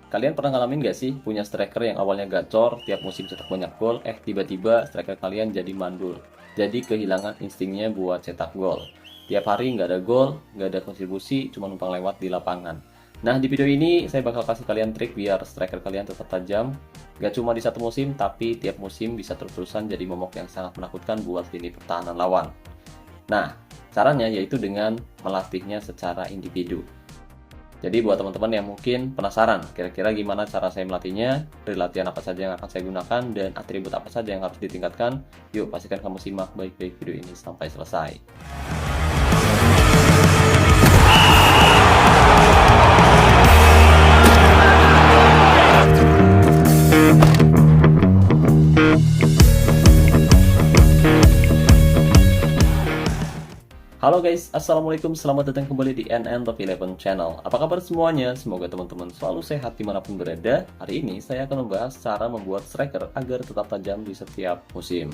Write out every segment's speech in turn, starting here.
Kalian pernah ngalamin gak sih punya striker yang awalnya gacor, tiap musim cetak banyak gol, tiba-tiba striker kalian jadi mandul. Jadi kehilangan instingnya buat cetak gol. Tiap hari nggak ada gol, nggak ada kontribusi, cuma numpang lewat di lapangan. Nah, di video ini saya bakal kasih kalian trik biar striker kalian tetap tajam. Gak cuma di satu musim, tapi tiap musim bisa terus-terusan jadi momok yang sangat menakutkan buat lini pertahanan lawan. Nah, caranya yaitu dengan melatihnya secara individu. Jadi buat teman-teman yang mungkin penasaran, kira-kira gimana cara saya melatihnya, dari latihan apa saja yang akan saya gunakan, dan atribut apa saja yang harus ditingkatkan, yuk pastikan kamu simak baik-baik video ini sampai selesai. Halo guys, assalamualaikum, selamat datang kembali di NN Top 11 Channel. Apa kabar semuanya? Semoga teman-teman selalu sehat dimanapun berada. Hari ini saya akan membahas cara membuat striker agar tetap tajam di setiap musim.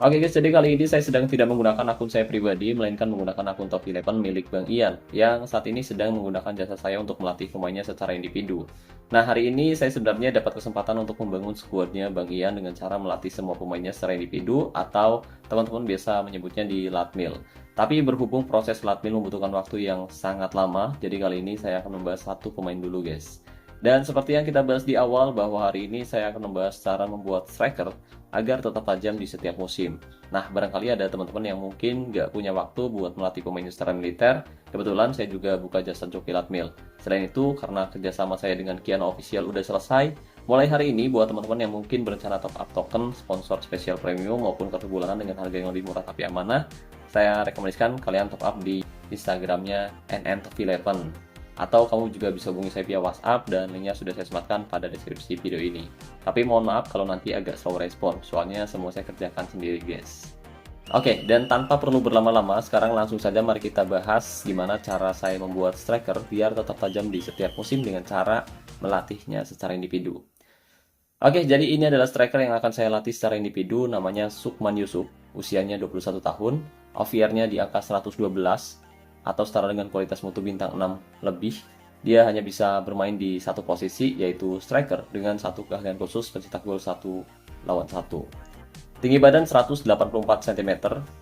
Oke guys, jadi kali ini saya sedang tidak menggunakan akun saya pribadi, melainkan menggunakan akun Top 11 milik Bang Ian, yang saat ini sedang menggunakan jasa saya untuk melatih pemainnya secara individu. Nah, hari ini saya sebenarnya dapat kesempatan untuk membangun skuadnya Bang Ian dengan cara melatih semua pemainnya secara individu, atau teman-teman biasa menyebutnya di latmil. Tapi berhubung proses latmil membutuhkan waktu yang sangat lama, jadi kali ini saya akan membahas satu pemain dulu guys. Dan seperti yang kita bahas di awal, bahwa hari ini saya akan membahas cara membuat striker agar tetap tajam di setiap musim. Nah, barangkali ada teman-teman yang mungkin nggak punya waktu buat melatih pemain secara militer. Kebetulan saya juga buka jasa joki latmil. Selain itu, karena kerjasama saya dengan Kiano Official udah selesai, mulai hari ini buat teman-teman yang mungkin berencana top up token, sponsor spesial premium maupun kartu bulanan dengan harga yang lebih murah tapi amanah, saya rekomendasikan kalian top up di Instagramnya NN11. Atau kamu juga bisa hubungi saya via WhatsApp dan linknya sudah saya sematkan pada deskripsi video ini. Tapi mohon maaf kalau nanti agak slow respon, soalnya semua saya kerjakan sendiri guys. Oke, dan tanpa perlu berlama-lama, sekarang langsung saja mari kita bahas gimana cara saya membuat striker biar tetap tajam di setiap musim dengan cara melatihnya secara individu. Oke, jadi ini adalah striker yang akan saya latih secara individu, namanya Sukman Yusuf, usianya 21 tahun, OVR-nya di angka 112, atau setara dengan kualitas mutu bintang 6 lebih. Dia hanya bisa bermain di satu posisi, yaitu striker, dengan satu keahlian khusus pencetak gol 1 lawan 1. Tinggi badan 184 cm,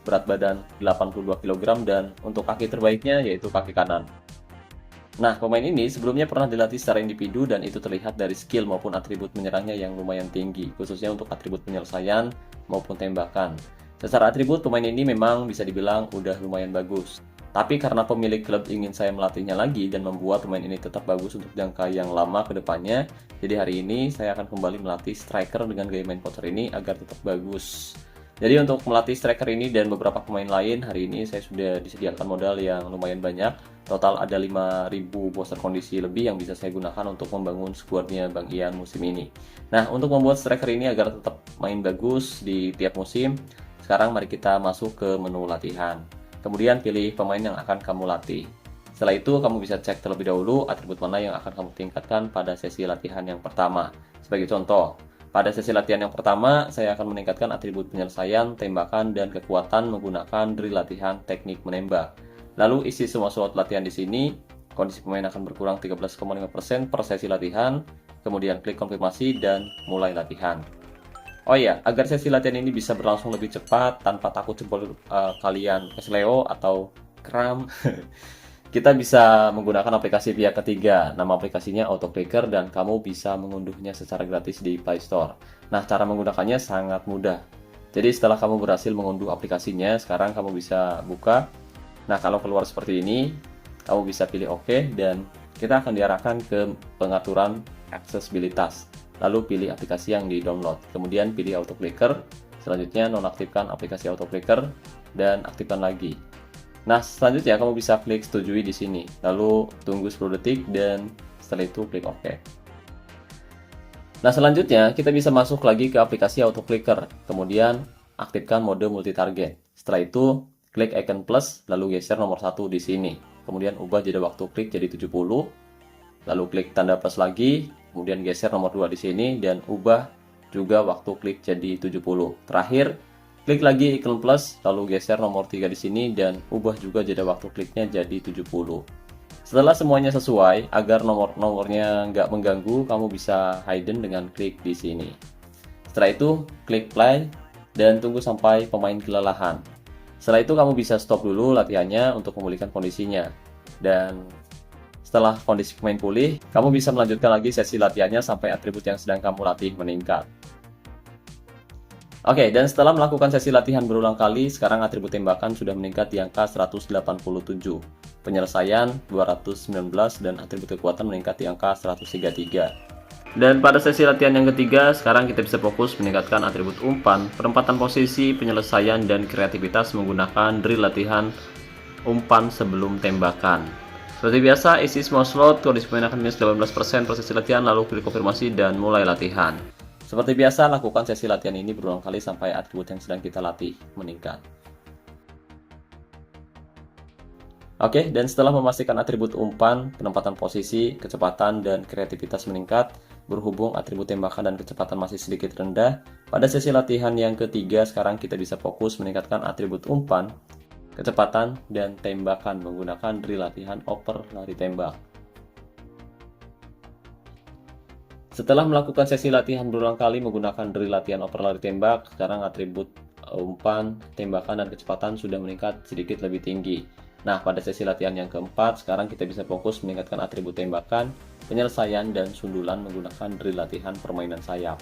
berat badan 82 kg, dan untuk kaki terbaiknya yaitu kaki kanan. Nah, pemain ini sebelumnya pernah dilatih secara individu dan itu terlihat dari skill maupun atribut menyerangnya yang lumayan tinggi, khususnya untuk atribut penyelesaian maupun tembakan. Secara atribut, pemain ini memang bisa dibilang udah lumayan bagus. Tapi karena pemilik klub ingin saya melatihnya lagi dan membuat pemain ini tetap bagus untuk jangka yang lama ke depannya, jadi hari ini saya akan kembali melatih striker dengan gaya main poker ini agar tetap bagus. Jadi untuk melatih striker ini dan beberapa pemain lain, hari ini saya sudah disediakan modal yang lumayan banyak. Total ada 5.000 poster kondisi lebih yang bisa saya gunakan untuk membangun skuadnya Bang Ian musim ini. Nah, untuk membuat striker ini agar tetap main bagus di tiap musim, sekarang mari kita masuk ke menu latihan. Kemudian pilih pemain yang akan kamu latih. Setelah itu, kamu bisa cek terlebih dahulu atribut mana yang akan kamu tingkatkan pada sesi latihan yang pertama. Sebagai contoh, pada sesi latihan yang pertama, saya akan meningkatkan atribut penyelesaian, tembakan, dan kekuatan menggunakan drill latihan teknik menembak. Lalu isi semua slot latihan di sini, kondisi pemain akan berkurang 13,5% per sesi latihan, kemudian klik konfirmasi dan mulai latihan. Oh iya, agar sesi latihan ini bisa berlangsung lebih cepat tanpa takut jempol kalian kesleo atau kram, kita bisa menggunakan aplikasi pihak ketiga. Nama aplikasinya AutoClicker dan kamu bisa mengunduhnya secara gratis di Play Store. Nah, cara menggunakannya sangat mudah. Jadi setelah kamu berhasil mengunduh aplikasinya, sekarang kamu bisa buka. Nah, kalau keluar seperti ini, kamu bisa pilih OK dan kita akan diarahkan ke pengaturan aksesibilitas. Lalu pilih aplikasi yang di-download, kemudian pilih AutoClicker, selanjutnya nonaktifkan aplikasi AutoClicker, dan aktifkan lagi. Nah, selanjutnya kamu bisa klik setujui di sini, lalu tunggu 10 detik, dan setelah itu klik OK. Nah, selanjutnya kita bisa masuk lagi ke aplikasi AutoClicker, kemudian aktifkan mode multi-target. Setelah itu, klik icon plus, lalu geser nomor 1 di sini. Kemudian ubah jeda waktu klik jadi 70, lalu klik tanda plus lagi, kemudian geser nomor 2 di sini dan ubah juga waktu klik jadi 70. Terakhir, klik lagi ikon plus, lalu geser nomor 3 di sini dan ubah juga jeda waktu kliknya jadi 70. Setelah semuanya sesuai, agar nomor-nomornya nggak mengganggu, kamu bisa hidden dengan klik di sini. Setelah itu, klik play dan tunggu sampai pemain kelelahan. Setelah itu kamu bisa stop dulu latihannya untuk memulihkan kondisinya. Dan setelah kondisi pemain pulih, kamu bisa melanjutkan lagi sesi latihannya sampai atribut yang sedang kamu latih meningkat. Oke, dan setelah melakukan sesi latihan berulang kali, sekarang atribut tembakan sudah meningkat di angka 187, penyelesaian 219, dan atribut kekuatan meningkat di angka 133. Dan pada sesi latihan yang ketiga, sekarang kita bisa fokus meningkatkan atribut umpan, penempatan posisi, penyelesaian, dan kreativitas menggunakan drill latihan umpan sebelum tembakan. Seperti biasa, isi semua slot, kondisi pemain akan minus 18% prosesi latihan, lalu klik konfirmasi dan mulai latihan. Seperti biasa, lakukan sesi latihan ini berulang kali sampai atribut yang sedang kita latih meningkat. Oke, dan setelah memastikan atribut umpan, penempatan posisi, kecepatan, dan kreativitas meningkat, berhubung atribut tembakan dan kecepatan masih sedikit rendah, pada sesi latihan yang ketiga sekarang kita bisa fokus meningkatkan atribut umpan, kecepatan, dan tembakan menggunakan drill latihan oper lari tembak. Setelah melakukan sesi latihan berulang kali menggunakan drill latihan oper lari tembak, sekarang atribut umpan, tembakan, dan kecepatan sudah meningkat sedikit lebih tinggi. Nah, pada sesi latihan yang keempat, sekarang kita bisa fokus meningkatkan atribut tembakan, penyelesaian, dan sundulan menggunakan drill latihan permainan sayap.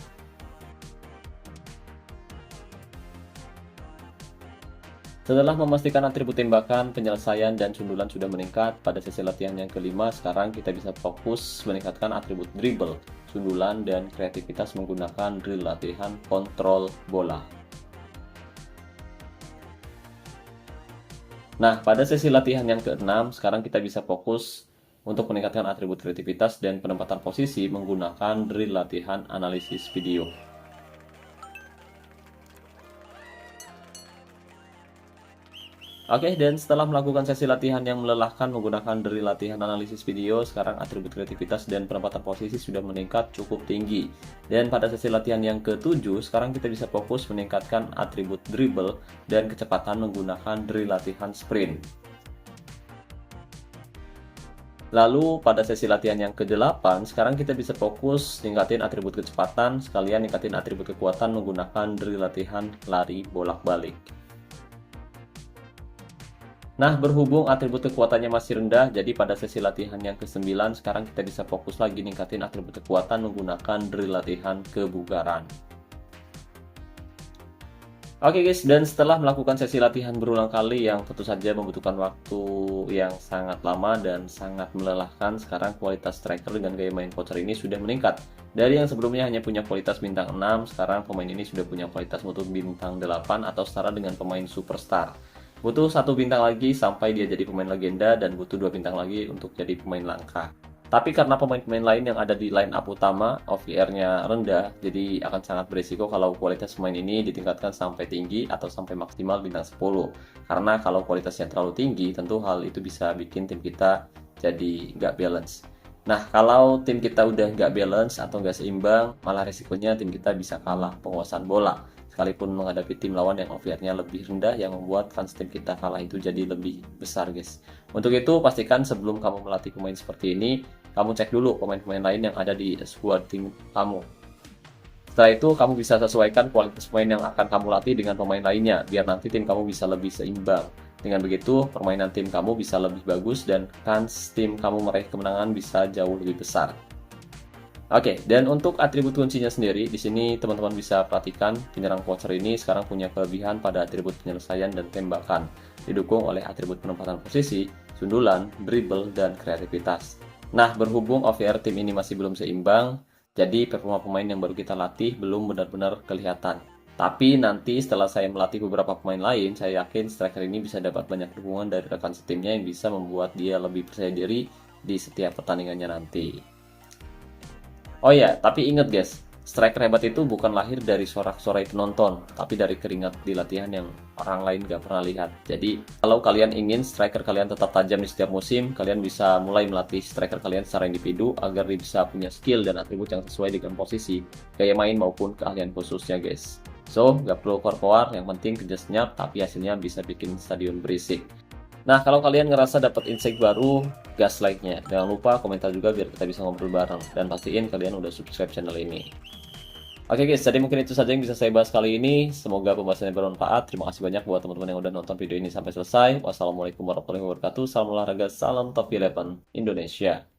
Setelah memastikan atribut tembakan, penyelesaian, dan sundulan sudah meningkat, pada sesi latihan yang kelima, sekarang kita bisa fokus meningkatkan atribut dribble, sundulan, dan kreativitas menggunakan drill latihan kontrol bola. Nah, pada sesi latihan yang keenam, sekarang kita bisa fokus untuk meningkatkan atribut kreativitas dan penempatan posisi menggunakan drill latihan analisis video. Oke, dan setelah melakukan sesi latihan yang melelahkan menggunakan drill latihan analisis video, sekarang atribut kreativitas dan penempatan posisi sudah meningkat cukup tinggi. Dan pada sesi latihan yang ketujuh, sekarang kita bisa fokus meningkatkan atribut dribble dan kecepatan menggunakan drill latihan sprint. Lalu pada sesi latihan yang ke-8, sekarang kita bisa fokus ningkatin atribut kecepatan, sekalian ningkatin atribut kekuatan menggunakan drill latihan lari bolak-balik. Nah, berhubung atribut kekuatannya masih rendah, jadi pada sesi latihan yang ke-9, sekarang kita bisa fokus lagi ningkatin atribut kekuatan menggunakan drill latihan kebugaran. Oke guys, dan setelah melakukan sesi latihan berulang kali yang tentu saja membutuhkan waktu yang sangat lama dan sangat melelahkan, sekarang kualitas striker dengan gaya main voucher ini sudah meningkat. Dari yang sebelumnya hanya punya kualitas bintang 6, sekarang pemain ini sudah punya kualitas mutu bintang 8 atau setara dengan pemain superstar. Butuh 1 bintang lagi sampai dia jadi pemain legenda dan butuh 2 bintang lagi untuk jadi pemain langka. Tapi karena pemain-pemain lain yang ada di line up utama OVR-nya rendah, jadi akan sangat berisiko kalau kualitas pemain ini ditingkatkan sampai tinggi atau sampai maksimal bintang 10. Karena kalau kualitasnya terlalu tinggi, tentu hal itu bisa bikin tim kita jadi nggak balance. Nah, kalau tim kita udah nggak balance atau nggak seimbang, malah resikonya tim kita bisa kalah penguasaan bola. Sekalipun menghadapi tim lawan yang OVR-nya lebih rendah, yang membuat fans tim kita kalah itu jadi lebih besar guys. Untuk itu, pastikan sebelum kamu melatih pemain seperti ini, kamu cek dulu pemain-pemain lain yang ada di squad tim kamu. Setelah itu, kamu bisa sesuaikan kualitas pemain yang akan kamu latih dengan pemain lainnya, biar nanti tim kamu bisa lebih seimbang. Dengan begitu, permainan tim kamu bisa lebih bagus dan kans tim kamu meraih kemenangan bisa jauh lebih besar. Oke, dan untuk atribut kuncinya sendiri, di sini teman-teman bisa perhatikan penyerang voucher ini sekarang punya kelebihan pada atribut penyelesaian dan tembakan, didukung oleh atribut penempatan posisi, sundulan, dribble, dan kreativitas. Nah, berhubung OVR tim ini masih belum seimbang, jadi performa pemain yang baru kita latih belum benar-benar kelihatan. Tapi nanti setelah saya melatih beberapa pemain lain, saya yakin striker ini bisa dapat banyak dukungan dari rekan setimnya yang bisa membuat dia lebih percaya diri di setiap pertandingannya nanti. Oh ya, tapi ingat guys, striker hebat itu bukan lahir dari sorak-sorai penonton, tapi dari keringat di latihan yang orang lain gak pernah lihat. Jadi, kalau kalian ingin striker kalian tetap tajam di setiap musim, kalian bisa mulai melatih striker kalian secara individu agar dia bisa punya skill dan atribut yang sesuai dengan posisi, gaya main maupun keahlian khususnya guys. So, gak perlu koar-koar, yang penting kerja senyap, tapi hasilnya bisa bikin stadion berisik. Nah, kalau kalian ngerasa dapat insight baru gas like-nya. Jangan lupa komentar juga biar kita bisa ngobrol bareng. Dan pastiin kalian udah subscribe channel ini. Oke guys, jadi mungkin itu saja yang bisa saya bahas kali ini. Semoga pembahasannya bermanfaat. Terima kasih banyak buat teman-teman yang udah nonton video ini sampai selesai. Wassalamualaikum warahmatullahi wabarakatuh. Salam olahraga, salam Top 11 Indonesia.